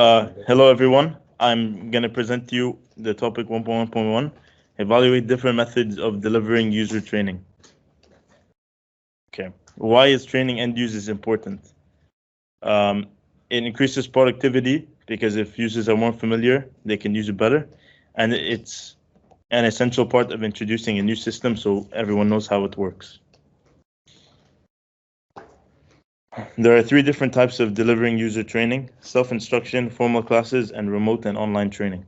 Hello everyone. I'm going to present to you the topic 1.1.1, evaluate different methods of delivering user training. Okay, why is training end users important? It increases productivity because if users are more familiar, they can use it better. And it's an essential part of introducing a new system so everyone knows how it works. There are three different types of delivering user training: self-instruction, formal classes, and remote and online training.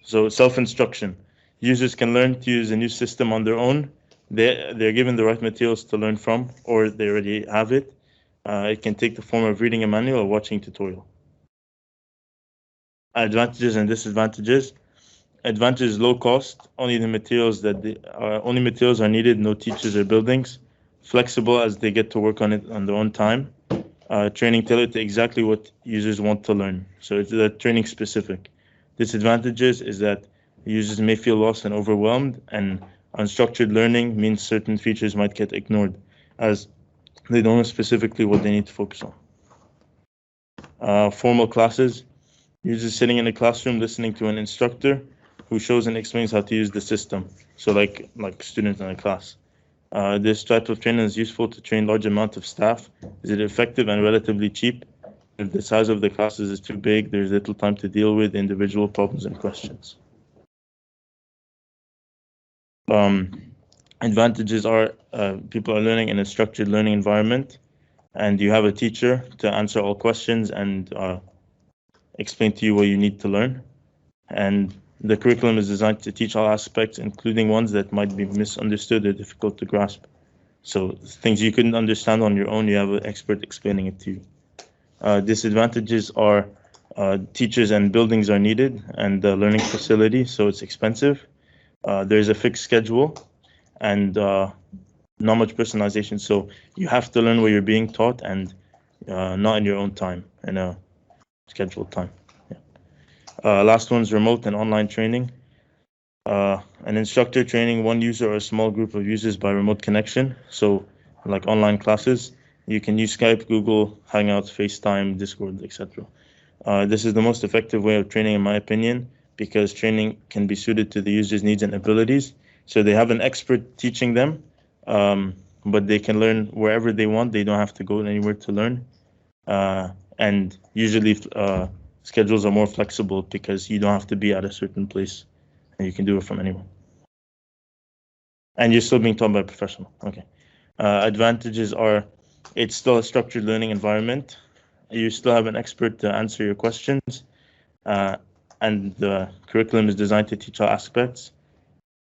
So self-instruction. Users can learn to use a new system on their own. They're given the right materials to learn from, or they already have it. It can take the form of reading a manual or watching a tutorial. Advantages and disadvantages. Advantage is low cost. Only materials are needed. No teachers or buildings. Flexible as they get to work on it on their own time. Training tailored to exactly what users want to learn. So it's training specific. Disadvantages is that users may feel lost and overwhelmed, and unstructured learning means certain features might get ignored as they don't know specifically what they need to focus on. Formal classes. Users sitting in a classroom listening to an instructor who shows and explains how to use the system. So like students in a class. This type of training is useful to train large amount of staff. Is it effective and relatively cheap? If the size of the classes is too big, there's little time to deal with individual problems and questions. Advantages are people are learning in a structured learning environment, and you have a teacher to answer all questions and explain to you what you need to learn. And the curriculum is designed to teach all aspects, including ones that might be misunderstood or difficult to grasp. So things you couldn't understand on your own, you have an expert explaining it to you. Disadvantages are teachers and buildings are needed, and the learning facility, so it's expensive. There's a fixed schedule, and not much personalization. So you have to learn what you're being taught, and not in your own time, in a scheduled time. Last one's remote and online training. An instructor training one user or a small group of users by remote connection. So like online classes, you can use Skype, Google, Hangouts, FaceTime, Discord, etc. This is the most effective way of training, in my opinion, because training can be suited to the user's needs and abilities. So they have an expert teaching them, but they can learn wherever they want. They don't have to go anywhere to learn. And usually schedules are more flexible because you don't have to be at a certain place, and you can do it from anywhere. And you're still being taught by a professional. Okay. Advantages are it's still a structured learning environment. You still have an expert to answer your questions, and the curriculum is designed to teach all aspects.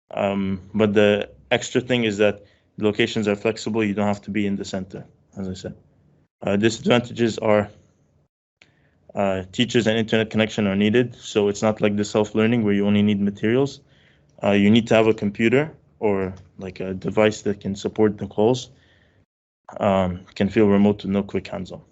But the extra thing is that the locations are flexible. You don't have to be in the center, as I said. Disadvantages are teachers and internet connection are needed, so it's not like the self-learning where you only need materials. You need to have a computer or like a device that can support the calls. Can feel remote with no quick hands-on.